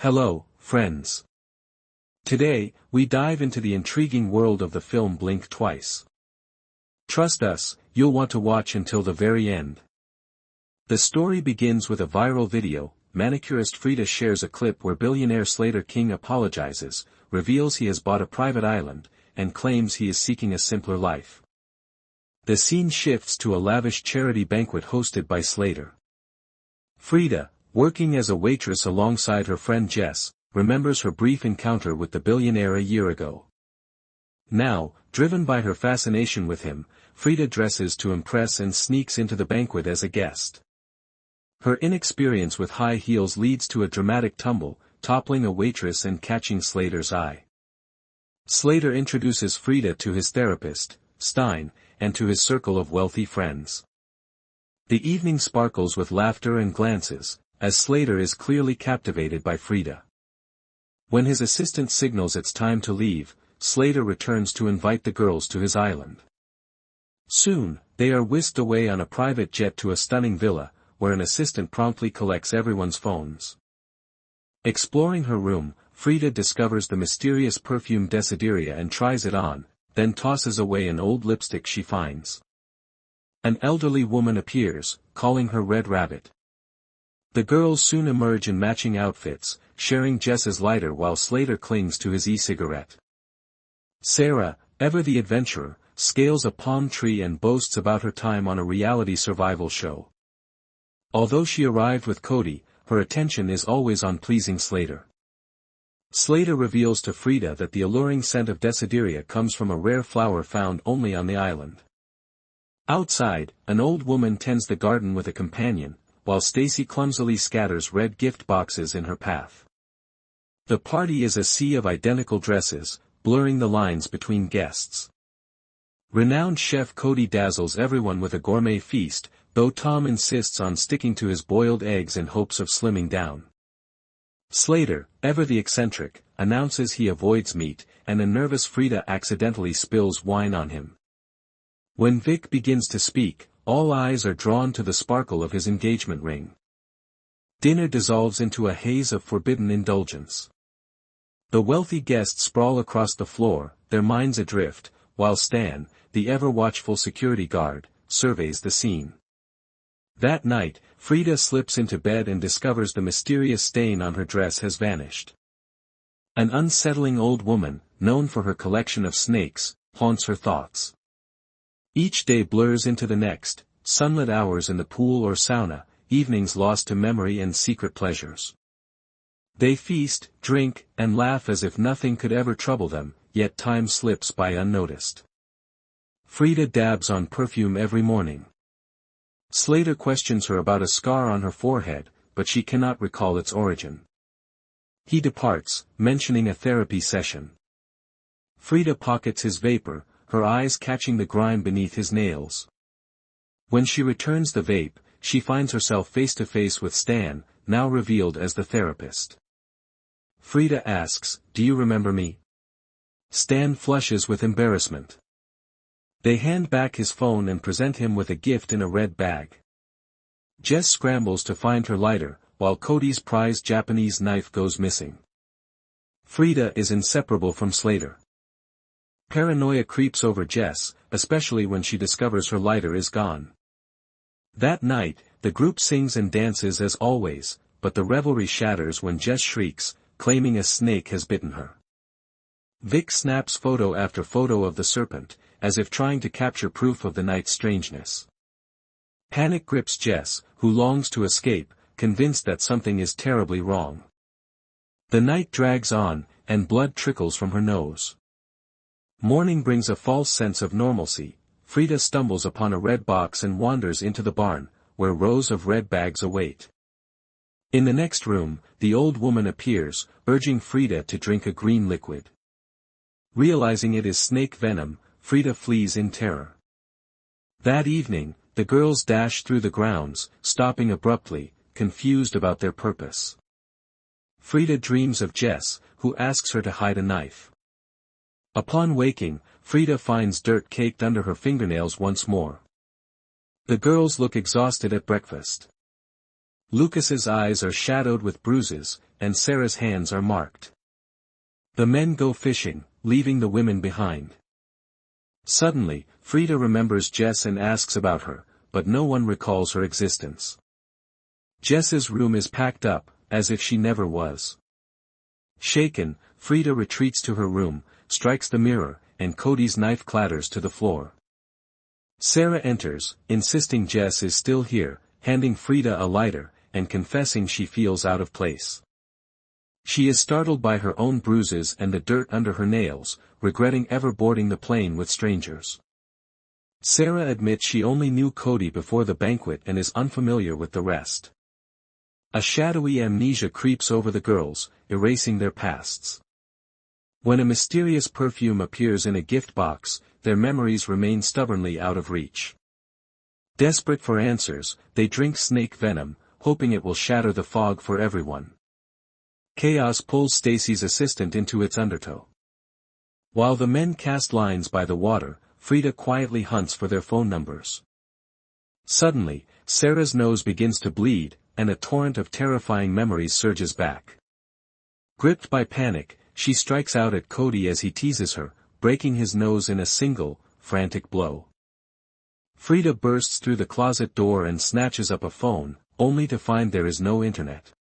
Hello, friends. Today, we dive into the intriguing world of the film Blink Twice. Trust us, you'll want to watch until the very end. The story begins with a viral video. Manicurist Frida shares a clip where billionaire Slater King apologizes, reveals he has bought a private island, and claims he is seeking a simpler life. The scene shifts to a lavish charity banquet hosted by Slater. Frida, working as a waitress alongside her friend Jess, remembers her brief encounter with the billionaire a year ago. Now, driven by her fascination with him, Frida dresses to impress and sneaks into the banquet as a guest. Her inexperience with high heels leads to a dramatic tumble, toppling a waitress and catching Slater's eye. Slater introduces Frida to his therapist, Stein, and to his circle of wealthy friends. The evening sparkles with laughter and glances, as Slater is clearly captivated by Frida. When his assistant signals it's time to leave, Slater returns to invite the girls to his island. Soon, they are whisked away on a private jet to a stunning villa, where an assistant promptly collects everyone's phones. Exploring her room, Frida discovers the mysterious perfume Desideria and tries it on, then tosses away an old lipstick she finds. An elderly woman appears, calling her Red Rabbit. The girls soon emerge in matching outfits, sharing Jess's lighter while Slater clings to his e-cigarette. Sarah, ever the adventurer, scales a palm tree and boasts about her time on a reality survival show. Although she arrived with Cody, her attention is always on pleasing Slater. Slater reveals to Frida that the alluring scent of Desideria comes from a rare flower found only on the island. Outside, an old woman tends the garden with a companion, while Stacy clumsily scatters red gift boxes in her path. The party is a sea of identical dresses, blurring the lines between guests. Renowned chef Cody dazzles everyone with a gourmet feast, though Tom insists on sticking to his boiled eggs in hopes of slimming down. Slater, ever the eccentric, announces he avoids meat, and a nervous Frida accidentally spills wine on him. When Vic begins to speak, all eyes are drawn to the sparkle of his engagement ring. Dinner dissolves into a haze of forbidden indulgence. The wealthy guests sprawl across the floor, their minds adrift, while Stan, the ever-watchful security guard, surveys the scene. That night, Frida slips into bed and discovers the mysterious stain on her dress has vanished. An unsettling old woman, known for her collection of snakes, haunts her thoughts. Each day blurs into the next, sunlit hours in the pool or sauna, evenings lost to memory and secret pleasures. They feast, drink, and laugh as if nothing could ever trouble them, yet time slips by unnoticed. Frida dabs on perfume every morning. Slater questions her about a scar on her forehead, but she cannot recall its origin. He departs, mentioning a therapy session. Frida pockets his vapor, her eyes catching the grime beneath his nails. When she returns the vape, she finds herself face to face with Stan, now revealed as the therapist. Frida asks, "Do you remember me?" Stan flushes with embarrassment. They hand back his phone and present him with a gift in a red bag. Jess scrambles to find her lighter, while Cody's prized Japanese knife goes missing. Frida is inseparable from Slater. Paranoia creeps over Jess, especially when she discovers her lighter is gone. That night, the group sings and dances as always, but the revelry shatters when Jess shrieks, claiming a snake has bitten her. Vic snaps photo after photo of the serpent, as if trying to capture proof of the night's strangeness. Panic grips Jess, who longs to escape, convinced that something is terribly wrong. The night drags on, and blood trickles from her nose. Morning brings a false sense of normalcy. Frida stumbles upon a red box and wanders into the barn, where rows of red bags await. In the next room, the old woman appears, urging Frida to drink a green liquid. Realizing it is snake venom, Frida flees in terror. That evening, the girls dash through the grounds, stopping abruptly, confused about their purpose. Frida dreams of Jess, who asks her to hide a knife. Upon waking, Frida finds dirt caked under her fingernails once more. The girls look exhausted at breakfast. Lucas's eyes are shadowed with bruises, and Sarah's hands are marked. The men go fishing, leaving the women behind. Suddenly, Frida remembers Jess and asks about her, but no one recalls her existence. Jess's room is packed up, as if she never was. Shaken, Frida retreats to her room, strikes the mirror, and Cody's knife clatters to the floor. Sarah enters, insisting Jess is still here, handing Frida a lighter, and confessing she feels out of place. She is startled by her own bruises and the dirt under her nails, regretting ever boarding the plane with strangers. Sarah admits she only knew Cody before the banquet and is unfamiliar with the rest. A shadowy amnesia creeps over the girls, erasing their pasts. When a mysterious perfume appears in a gift box, their memories remain stubbornly out of reach. Desperate for answers, they drink snake venom, hoping it will shatter the fog for everyone. Chaos pulls Stacy's assistant into its undertow. While the men cast lines by the water, Frida quietly hunts for their phone numbers. Suddenly, Sarah's nose begins to bleed, and a torrent of terrifying memories surges back. Gripped by panic, she strikes out at Cody as he teases her, breaking his nose in a single, frantic blow. Frida bursts through the closet door and snatches up a phone, only to find there is no internet.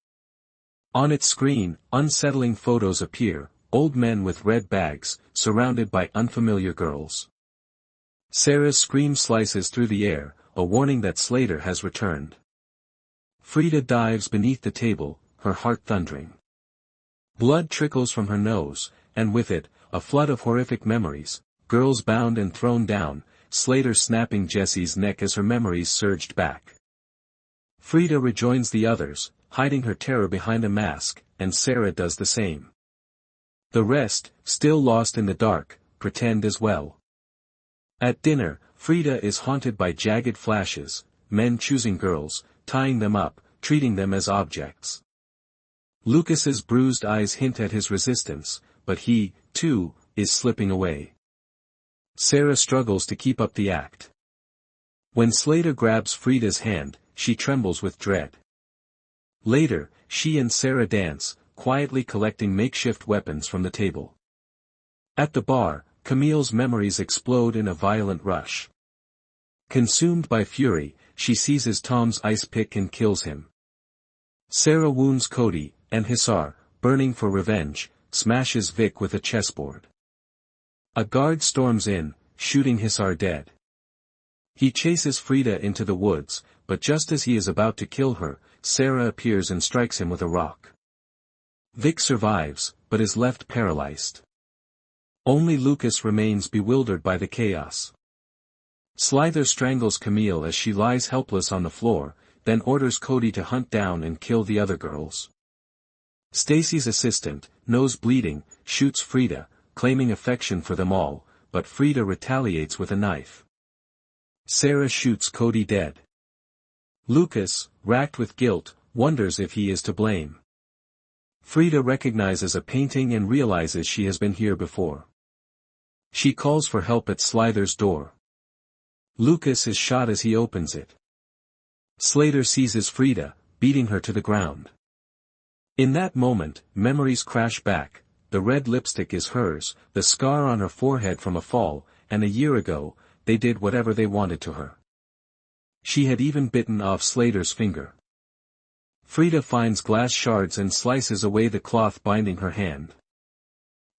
On its screen, unsettling photos appear, old men with red bags, surrounded by unfamiliar girls. Sarah's scream slices through the air, a warning that Slater has returned. Frida dives beneath the table, her heart thundering. Blood trickles from her nose, and with it, a flood of horrific memories, girls bound and thrown down, Slater snapping Jesse's neck as her memories surged back. Frida rejoins the others, hiding her terror behind a mask, and Sarah does the same. The rest, still lost in the dark, pretend as well. At dinner, Frida is haunted by jagged flashes, men choosing girls, tying them up, treating them as objects. Lucas's bruised eyes hint at his resistance, but he, too, is slipping away. Sarah struggles to keep up the act. When Slater grabs Frida's hand, she trembles with dread. Later, she and Sarah dance, quietly collecting makeshift weapons from the table. At the bar, Camille's memories explode in a violent rush. Consumed by fury, she seizes Tom's ice pick and kills him. Sarah wounds Cody, and Hisar, burning for revenge, smashes Vic with a chessboard. A guard storms in, shooting Hisar dead. He chases Frida into the woods, but just as he is about to kill her, Sarah appears and strikes him with a rock. Vic survives, but is left paralyzed. Only Lucas remains bewildered by the chaos. Slither strangles Camille as she lies helpless on the floor, then orders Cody to hunt down and kill the other girls. Stacy's assistant, nose bleeding, shoots Frida, claiming affection for them all, but Frida retaliates with a knife. Sarah shoots Cody dead. Lucas, racked with guilt, wonders if he is to blame. Frida recognizes a painting and realizes she has been here before. She calls for help at Slither's door. Lucas is shot as he opens it. Slater seizes Frida, beating her to the ground. In that moment, memories crash back. The red lipstick is hers, the scar on her forehead from a fall, and a year ago, they did whatever they wanted to her. She had even bitten off Slater's finger. Frida finds glass shards and slices away the cloth binding her hand.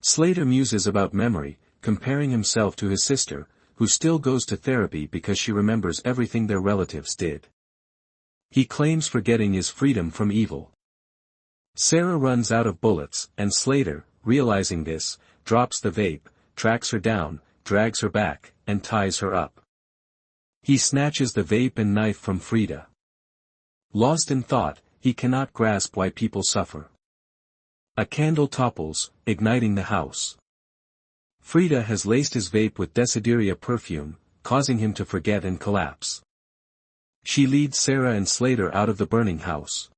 Slater muses about memory, comparing himself to his sister, who still goes to therapy because she remembers everything their relatives did. He claims forgetting is freedom from evil. Sarah runs out of bullets, and Slater, realizing this, drops the vape, tracks her down, drags her back, and ties her up. He snatches the vape and knife from Frida. Lost in thought, he cannot grasp why people suffer. A candle topples, igniting the house. Frida has laced his vape with Desideria perfume, causing him to forget and collapse. She leads Sarah and Slater out of the burning house.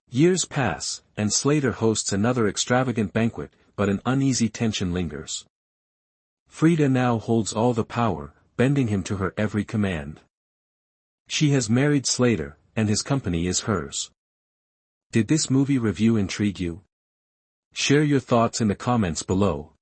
Years pass, and Slater hosts another extravagant banquet, but an uneasy tension lingers. Frida now holds all the power, bending him to her every command. She has married Slater, and his company is hers. Did this movie review intrigue you? Share your thoughts in the comments below.